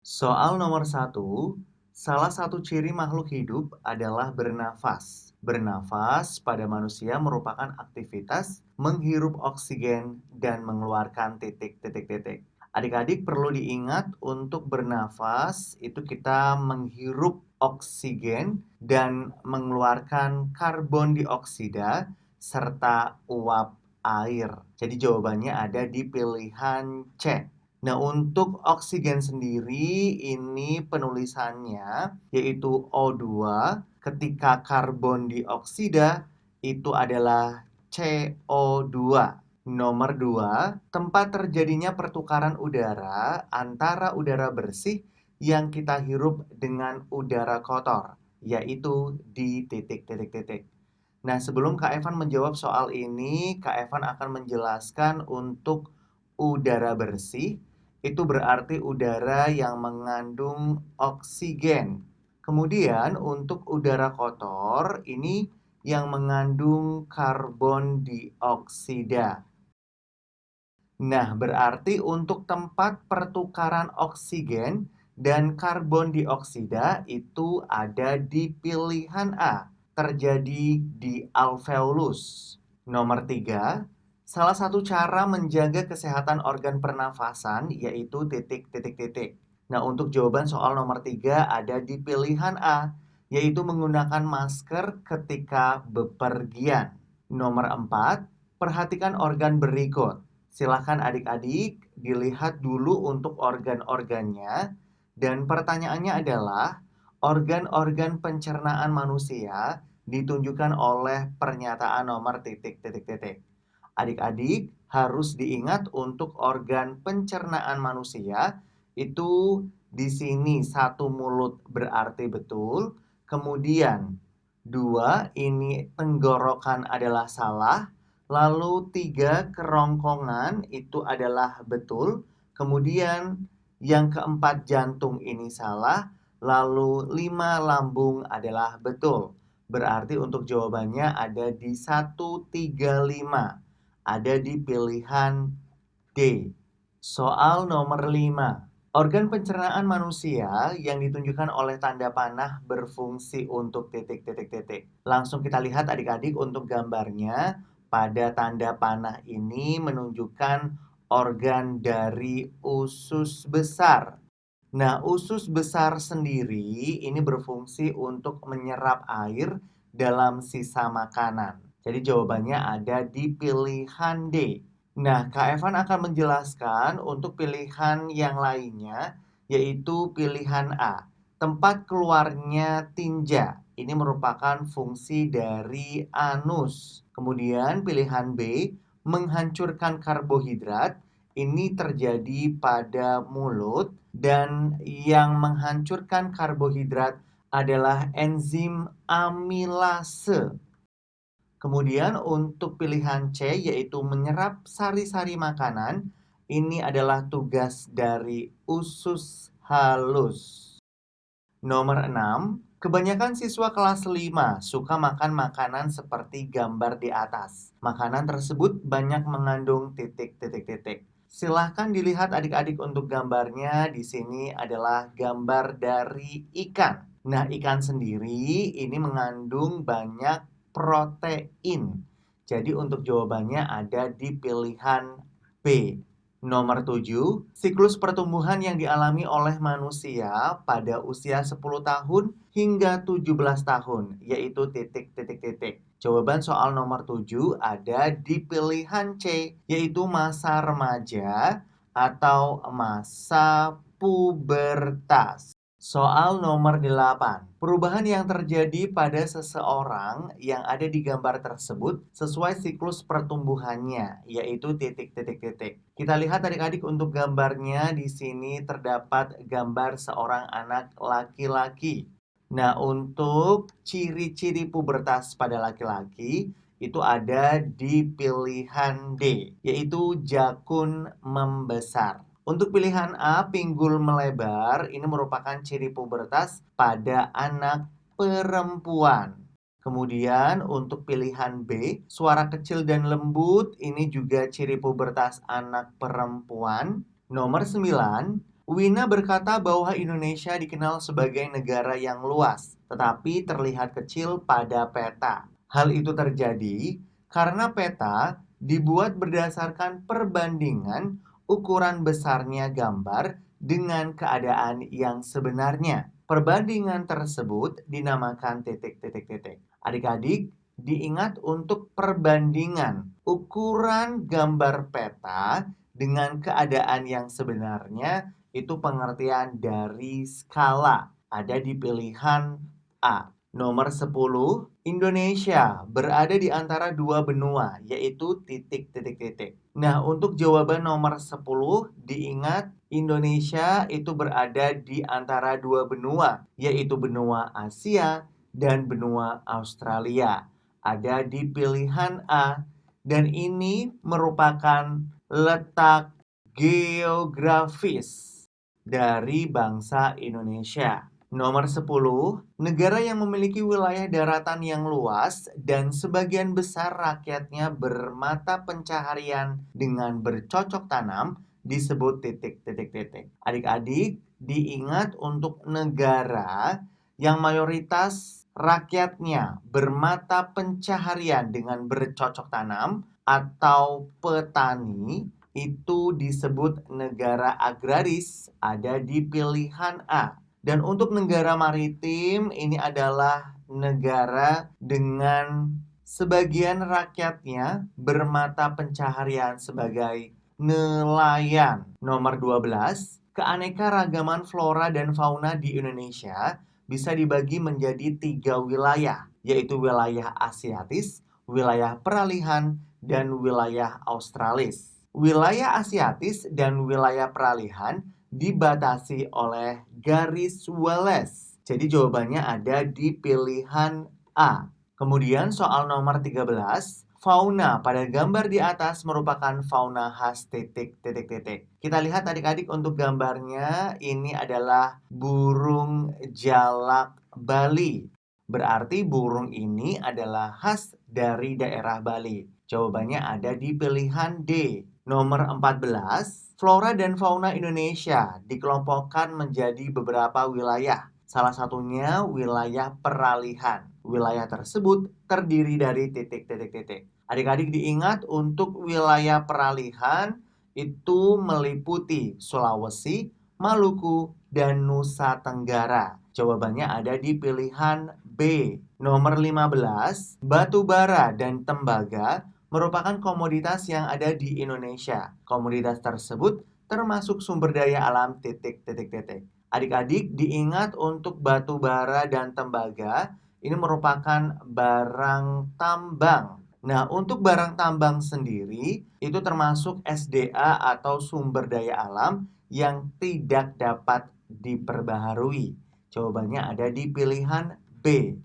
Soal nomor 1, salah satu ciri makhluk hidup adalah bernafas. Bernafas pada manusia merupakan aktivitas menghirup oksigen dan mengeluarkan titik-titik-titik. Adik-adik perlu diingat untuk bernafas itu kita menghirup oksigen dan mengeluarkan karbon dioksida serta uap air. Jadi jawabannya ada di pilihan C. Nah, untuk oksigen sendiri ini penulisannya yaitu O2 ketika karbon dioksida itu adalah CO2. Nomor 2, tempat terjadinya pertukaran udara antara udara bersih yang kita hirup dengan udara kotor, yaitu di titik-titik-titik. Nah, sebelum Kak Evan menjawab soal ini, Kak Evan akan menjelaskan untuk udara bersih itu berarti udara yang mengandung oksigen. Kemudian untuk udara kotor ini yang mengandung karbon dioksida. Nah, berarti untuk tempat pertukaran oksigen dan karbon dioksida itu ada di pilihan A, terjadi di alveolus. Nomor 3, salah satu cara menjaga kesehatan organ pernafasan yaitu titik-titik-titik. Nah, untuk jawaban soal nomor 3 ada di pilihan A, yaitu menggunakan masker ketika bepergian. Nomor 4, perhatikan organ berikut. Silakan adik-adik dilihat dulu untuk organ-organnya. Dan pertanyaannya adalah, organ-organ pencernaan manusia ditunjukkan oleh pernyataan nomor titik-titik-titik. Adik-adik harus diingat untuk organ pencernaan manusia itu di sini satu mulut berarti betul. Kemudian 2 ini tenggorokan adalah salah. Lalu 3 kerongkongan itu adalah betul. Kemudian yang keempat jantung ini salah. Lalu 5 lambung adalah betul. Berarti untuk jawabannya ada di 135. Ada di pilihan D. Soal nomor 5. Organ pencernaan manusia yang ditunjukkan oleh tanda panah berfungsi untuk titik-titik-titik. Langsung kita lihat adik-adik untuk gambarnya. Pada tanda panah ini menunjukkan organ dari usus besar. Nah, usus besar sendiri ini berfungsi untuk menyerap air dalam sisa makanan. Jadi jawabannya ada di pilihan D. Nah, Kak Evan akan menjelaskan untuk pilihan yang lainnya, yaitu pilihan A. Tempat keluarnya tinja. Ini merupakan fungsi dari anus. Kemudian pilihan B, menghancurkan karbohidrat. Ini terjadi pada mulut. Dan yang menghancurkan karbohidrat adalah enzim amilase. Kemudian untuk pilihan C yaitu menyerap sari-sari makanan, ini adalah tugas dari usus halus. Nomor 6, kebanyakan siswa kelas 5 suka makan makanan seperti gambar di atas. Makanan tersebut banyak mengandung titik-titik-titik. Silahkan dilihat adik-adik untuk gambarnya. Di sini adalah gambar dari ikan. Nah, ikan sendiri ini mengandung banyak protein. Jadi untuk jawabannya ada di pilihan B. Nomor 7, siklus pertumbuhan yang dialami oleh manusia pada usia 10 tahun hingga 17 tahun, yaitu titik-titik-titik. Jawaban soal nomor 7 ada di pilihan C, yaitu masa remaja atau masa pubertas. Soal nomor 8. Perubahan yang terjadi pada seseorang yang ada di gambar tersebut sesuai siklus pertumbuhannya, yaitu titik-titik-titik. Kita lihat adik-adik untuk gambarnya. Di sini terdapat gambar seorang anak laki-laki. Nah, untuk ciri-ciri pubertas pada laki-laki itu ada di pilihan D, yaitu jakun membesar. Untuk pilihan A, pinggul melebar, ini merupakan ciri pubertas pada anak perempuan. Kemudian untuk pilihan B, suara kecil dan lembut, ini juga ciri pubertas anak perempuan. Nomor 9, Wina berkata bahwa Indonesia dikenal sebagai negara yang luas, tetapi terlihat kecil pada peta. Hal itu terjadi karena peta dibuat berdasarkan perbandingan ukuran besarnya gambar dengan keadaan yang sebenarnya. Perbandingan tersebut dinamakan titik-titik-titik. Adik-adik, diingat untuk perbandingan ukuran gambar peta dengan keadaan yang sebenarnya itu pengertian dari skala. Ada di pilihan A. Nomor 10, Indonesia berada di antara dua benua, yaitu titik-titik-titik. Nah, untuk jawaban nomor 10, diingat Indonesia itu berada di antara dua benua, yaitu benua Asia dan benua Australia. Ada di pilihan A, dan ini merupakan letak geografis dari bangsa Indonesia. Nomor 10, negara yang memiliki wilayah daratan yang luas dan sebagian besar rakyatnya bermata pencaharian dengan bercocok tanam disebut titik-titik-titik. Adik-adik, diingat untuk negara yang mayoritas rakyatnya bermata pencaharian dengan bercocok tanam atau petani itu disebut negara agraris, ada di pilihan A. Dan untuk negara maritim ini adalah negara dengan sebagian rakyatnya bermata pencaharian sebagai nelayan. Nomor 12, keanekaragaman flora dan fauna di Indonesia bisa dibagi menjadi 3 wilayah, yaitu wilayah Asiatis, wilayah peralihan, dan wilayah Australis. Wilayah Asiatis dan wilayah peralihan dibatasi oleh garis Wallace. Jadi jawabannya ada di pilihan A. Kemudian soal nomor 13, fauna pada gambar di atas merupakan fauna khas titik-titik-titik. Kita lihat adik-adik untuk gambarnya, ini adalah burung jalak Bali. Berarti burung ini adalah khas dari daerah Bali. Jawabannya ada di pilihan D. Nomor 14, flora dan fauna Indonesia dikelompokkan menjadi beberapa wilayah. Salah satunya wilayah peralihan. Wilayah tersebut terdiri dari titik-titik-titik. Adik-adik diingat untuk wilayah peralihan itu meliputi Sulawesi, Maluku, dan Nusa Tenggara. Jawabannya ada di pilihan B. Nomor 15, batu bara dan tembaga merupakan komoditas yang ada di Indonesia. Komoditas tersebut termasuk sumber daya alam titik-titik-titik. Adik-adik diingat untuk batu bara dan tembaga ini merupakan barang tambang. Nah, untuk barang tambang sendiri itu termasuk SDA atau sumber daya alam yang tidak dapat diperbaharui. Jawabannya ada di pilihan B.